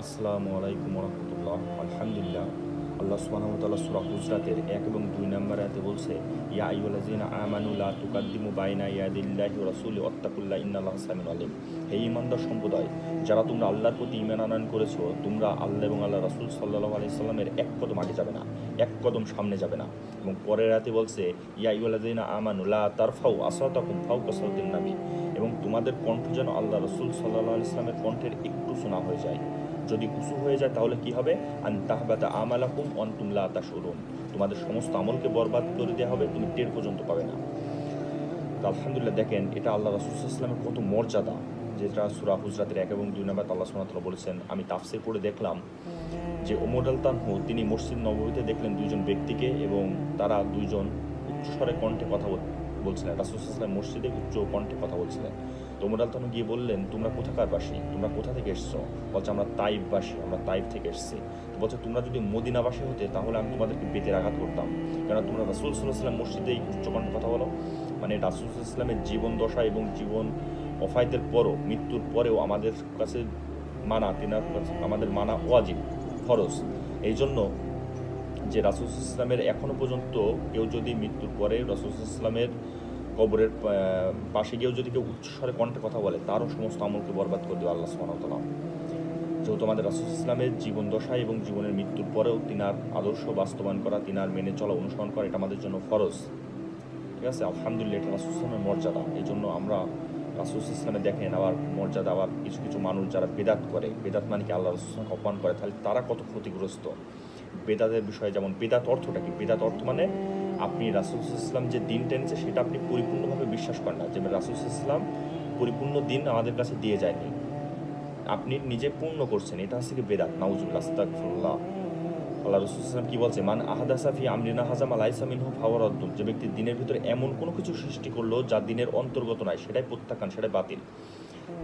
আসসালামু আলাইকুম রহমতুল্লাহ। আলহামদুলিল্লাহ। আল্লাহ সুবহানাহু ওয়া তাআলা সূরা হুজরাতের 1 এবং 2 নম্বর আয়াতে বলছে, ইয়া আইয়ুহাল্লাযীনা আমানু লা তুকাদ্দিমু বাইনা ইয়াদিল্লাহি ওয়া রাসূলিহি ওয়াত্তাকুল্লাহ ইন্নাল্লাহা সামিউন আলীম। হে ঈমানদার সম্প্রদায়, যারা তোমরা আল্লাহর প্রতি ঈমান আনয়ন করেছো, তোমরা আল্লাহ এবং আল্লাহর রাসূল সাল্লাল্লাহু আলাইহি সাল্লামের এক কদম আগে যাবে না, এক কদম সামনে যাবে না। এবং পরের আয়াতে বলছে, ইয়া আইয়ুহাল্লাযীনা আমানু লা তারফাউ আসওয়াতাকুম ফাওকা সাওতিন নবী। এবং তোমাদের কণ্ঠ যেন আল্লাহ রাসূল সাল্লাল্লাহু আলাইহি সাল্লামের কণ্ঠের একটু শোনা হয়ে যায়। যদি উঁচু হয়ে যায় তাহলে কি হবে? আন তাহবাতা আমালাকুম ওয়া আনতুম লা তাশউরুন। তোমাদের সমস্ত আমলকে বরবাদ করে দেওয়া হবে, তুমি টের পর্যন্ত পাবে না। তো আলহামদুলিল্লাহ, দেখেন এটা আল্লাহ রাসূল সাল্লাল্লাহু আলাইহি ওয়াসাল্লামের কত মর্যাদা, যেটা সূরা হুজরাতের 1 এবং 2 নম্বর আল্লাহ সুবহানাহু ওয়া তাআলা বলেছেন। আমি তাফসীর পড়ে দেখলাম যে ওমর রাদিয়াল্লাহু আনহু তিনি মসজিদ নববীতে দেখলেন দুইজন ব্যক্তিকে, এবং তারা দুইজন উচ্চস্বরে কণ্ঠে কথা বলছিলেন। রাসূল সাল্লাল্লাহু আলাইহি ওয়াসাল্লাম মসজিদে উচ্চ কণ্ঠে কথা বলছিলেন। তো ওমর রাদিয়াল্লাহু আনহু গিয়ে বললেন, তোমরা কোথাকার বাসী, তোমরা কোথা থেকে এসছো? বলছে, আমরা তাইফবাসী, আমরা তাইফ থেকে এসেছি। বলছে, তোমরা যদি মদিনাবাসী হতে তাহলে আমি তোমাদেরকে বেতের আঘাত করতাম, কারণ তোমরা রাসূল সাল্লাল্লাহু আলাইহি ওয়াসাল্লাম মসজিদে উচ্চ কণ্ঠে কথা বলো। মানে রাসূল সাল্লাল্লাহু আলাইহি ওয়াসাল্লামের জীবন দশা এবং জীবন ওফাতের পরও, মৃত্যুর পরেও আমাদের কাছে মানা, তিনার আমাদের মানা ওয়াজিব, ফরজ। এই জন্য যে রাসূল সাল্লাল্লাহু আলাইহি ওয়াসাল্লামের এখনও পর্যন্ত কেউ যদি মৃত্যুর পরে রাসূল সাল্লাল্লাহু আলাইহি ওয়াসাল্লামের কবরের পাশে গিয়েও যদি কেউ উচ্চস্বরে কণ্ঠে কথা বলে, তারও সমস্ত আমলকে বরবাদ করে দেবে আল্লাহ সুবহানাহু ওয়া তাআলা। যেহেতু আমাদের রাসূল সাল্লাল্লাহু আলাইহি ওয়াসাল্লামের জীবন দশায় এবং জীবনের মৃত্যুর পরেও তিনার আদর্শ বাস্তবায়ন করা, তিনার মেনে চলা, অনুসরণ করা, এটা আমাদের জন্য ফরজ। ঠিক আছে, আলহামদুলিল্লাহ, এটা রাসূল সাল্লাল্লাহু আলাইহি ওয়াসাল্লামের মর্যাদা। এই জন্য আমরা রাসূল সাল্লাল্লাহু আলাইহি ওয়াসাল্লামে দেখেন আবার মর্যাদা। আবার কিছু কিছু মানুষ যারা বেদাত করে, বেদাত মানে কি আল্লাহ রাসূল সাল্লাল্লাহু আলাইহি ওয়াসাল্লামকে অপমান করে, তাহলে তারা কত ক্ষতিগ্রস্ত। বেদাতের বিষয়ে যেমন, বেদাত অর্থটা কি? বেদাত অর্থ মানে আপনি রাসূল সাল্লাল্লাহু আলাইহি ওয়াসাল্লাম যে দিন টেনেছে সেটা আপনি পরিপূর্ণভাবে বিশ্বাস করেন না। যে রাসূল সাল্লাল্লাহু আলাইহি ওয়াসাল্লাম পরিপূর্ণ দিন আমাদের কাছে দিয়ে যায়নি, আপনি নিজে পূর্ণ করছেন, এটা হচ্ছে কি বেদাত। নাউজুবিল্লাহ, আস্তাগফিরুল্লাহ। আল্লাহ রাসূল সাল্লাল্লাহু আলাইহি ওয়াসাল্লাম কি বলছে? মান আহাদাসা ফি আমরিনা হাযা মা লাইসা মিনহু ফাহুয়া রাদ্দুন। যে ব্যক্তি দিনের ভিতরে এমন কোনো কিছু সৃষ্টি করলো যা দিনের অন্তর্গত নয়, সেটাই প্রত্যাখ্যান, সেটাই বাতিল।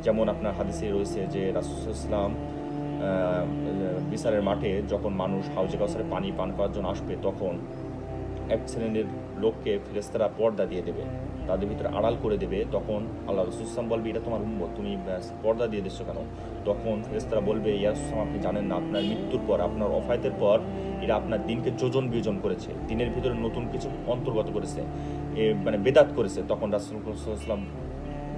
যেমন আপনার হাদিসে রয়েছে যে রাসূল সাল্লাল্লাহু আলাইহি ওয়াসাল্লাম বিচারের মাঠে যখন মানুষ হাউজে কাউসারে পানি পান করার জন্য আসবে, তখন এক শ্রেণীর লোককে ফেরেশতারা পর্দা দিয়ে দেবে, তাদের ভিতরে আড়াল করে দেবে। তখন আল্লাহ রাসূল সাল্লাল্লাহু আলাইহি ওয়াসাল্লাম বলবে, এটা তোমার উম্মত, তুমি পর্দা দিয়ে দিচ্ছ কেন? তখন ফেরেশতারা বলবে, ইয়া রাসূলুল্লাহ, আপনি জানেন না, আপনার মৃত্যুর পর, আপনার ওফাতের পর এরা আপনার দিনকে যোজন বিয়োজন করেছে, দিনের ভিতরে নতুন কিছু অন্তর্গত করেছে, মানে বেদাত করেছে। তখন রাসূলুল্লাহ সাল্লাল্লাহু আলাইহি ওয়াসাল্লাম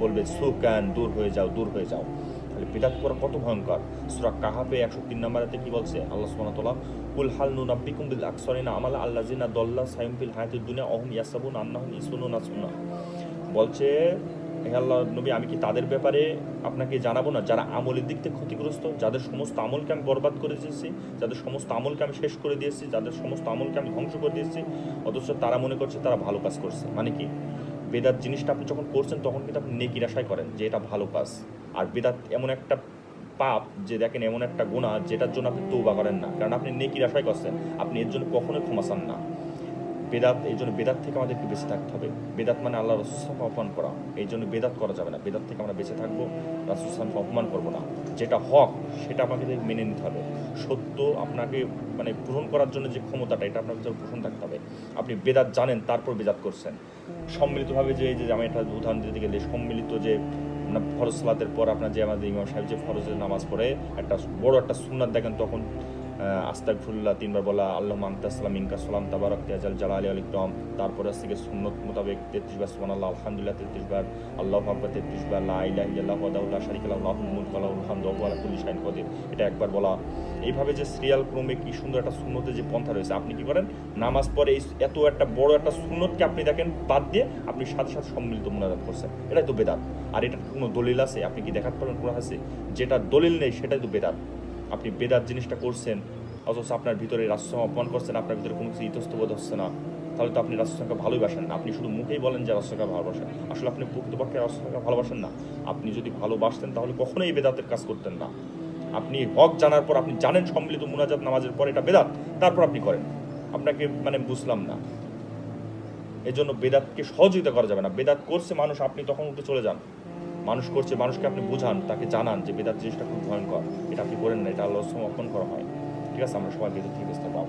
বলবে, সুকান, দূর হয়ে যাও, দূর হয়ে যাও। তাহলে বিদআত করা কত ভয়ঙ্কর। সূরা কাহাফে 103 নম্বর আয়াতে কি বলছে আল্লাহ সুবহানাহু ওয়া তাআলা? কুল হাল নুনাব্বিকুম বিল আকসারিনা আমালা আল্লাযিনা দাল্লা সাইয়ুম ফিল হায়াতিদ দুনিয়া ওয়া হুম ইয়াহসাবুনা আন্নাহুম ইহসানুনা সুন্নাহ। বলছে, হে আল্লাহর নবী, আমি কি তাদের ব্যাপারে আপনাকে জানাবো না যারা আমলের দিক থেকে ক্ষতিগ্রস্ত, যাদের সমস্ত আমলকে আমি বরবাদ করে দিয়েছি, যাদের সমস্ত আমলকে আমি শেষ করে দিয়েছি, যাদের সমস্ত আমলকে আমি ধ্বংস করে দিয়েছি, অথচ তারা মনে করছে তারা ভালো কাজ করছে। মানে কি? বেদাত জিনিসটা আপনি যখন করছেন তখন কিন্তু আপনি নেকির আশায় করেন যে এটা ভালো কাজ। আর বেদাত এমন একটা পাপ যে দেখেন, এমন একটা গুনাহ যেটার জন্য আপনি তওবা করেন না, কারণ আপনি নেকির আশায় করছেন, আপনি এর জন্য কখনোই ক্ষমা চান না। বেদাত, এই জন্য বেদাত থেকে আমাদেরকে বেঁচে থাকতে হবে। বেদাত মানে আল্লাহ রাসূল সাল্লাল্লাহু আলাইহি ওয়াসাল্লামকে অপমান করা, এই জন্য বেদাত করা যাবে না। বেদাত থেকে আমরা বেঁচে থাকবো, রাসূল সাল্লাল্লাহু আলাইহি ওয়াসাল্লামকে অপমান করবো না। যেটা হক সেটা আমাকে মেনে নিতে হবে। সত্য আপনাকে মানে পূরণ করার জন্য যে ক্ষমতাটা, এটা আপনার ভিতরে পোষণ থাকতে হবে। আপনি বেদাত জানেন, তারপর বেদাত করছেন সম্মিলিতভাবে। যে এই যে আমি একটা উদাহরণ দিতে গেলে, সম্মিলিত যে ফরজ সালাতের পর আপনার যে আমাদের ইমাম সাহেব যে ফরজের নামাজ পড়ে একটা বড় একটা সুন্নাত দেখেন, তখন আস্তাগফিরুল্লাহ 3 বার বলা, আল্লাহুম্মা আনতা সালাম মিনকা সালাম তাবারাকতা ইয়া জাল জালালি ওয়াল ইকরাম। তারপরে থেকে সুন্নাত মোতাবেক 33 বার সুবহানাল্লাহ, আলহামদুলিল্লাহ 33 বার, আল্লাহু আকবার 33 বার, লা ইলাহা ইল্লাল্লাহু ওয়াহদাহু লা শারীকা লাহু লাহুল মুলকু ওয়া লাহুল হামদু ওয়া হুয়া আলা কুল্লি শাইইন কাদির, এটা একবার বলা। এইভাবে যে সিরিয়াল ক্রমে কি সুন্দর একটা সুন্নতের যে পন্থা রয়েছে। আপনি কি করেন? নামাজ পড়ে এত একটা বড় একটা সুন্নতকে আপনি দেখেন বাদ দিয়ে আপনি সাথে সাথে সম্মিলিত মুনাজাত করছেন, এটাই তো বেদাত। আর এটার কোনো দলিল আছে? আপনি কি দেখাতে পারবেন কোরআন আছে? যেটা দলিল নেই সেটাই তো বেদাত। আপনি বেদাত জিনিসটা করছেন, অথচ আপনার ভিতরে রাসূল সাল্লাল্লাহু আলাইহি ওয়াসাল্লাম অপমান করছেন, আপনার ভিতরে কোনো কিছু ইতস্তবোধ হচ্ছে না, তাহলে তো আপনি রাসূল সাল্লাল্লাহু আলাইহি ওয়াসাল্লামকে ভালোবাসেন না। আপনি শুধু মুখেই বলেন যে রাসূল সাল্লাল্লাহু আলাইহি ওয়াসাল্লামকে ভালোবাসেন, আসলে আপনি প্রকৃতপক্ষে রাসূল সাল্লাল্লাহু আলাইহি ওয়াসাল্লামকে ভালোবাসেন না। আপনি যদি ভালোবাসতেন তাহলে কখনোই এই বেদাতের কাজ করতেন না। আপনি হক জানার পর, আপনি জানেন সম্মিলিত মুনাজাত নামাজের পর এটা বেদাত, তারপর আপনি করেন, আপনাকে মানে বুঝলাম না। এজন্য বেদাতকে সহযোগিতা করা যাবে না। বেদাত করছে মানুষ, আপনি তখন উঠে চলে যান। মানুষ করছে, মানুষকে আপনি বুঝান, তাকে জানান যে বেদাত জিনিসটা খুব ভয়ঙ্কর, এটা আপনি করেন না, এটা আল্লাহর সামনে অর্পণ করা হয়। ঠিক আছে, আমরা সবাই বেদাত থেকে বেঁচে থাকবো।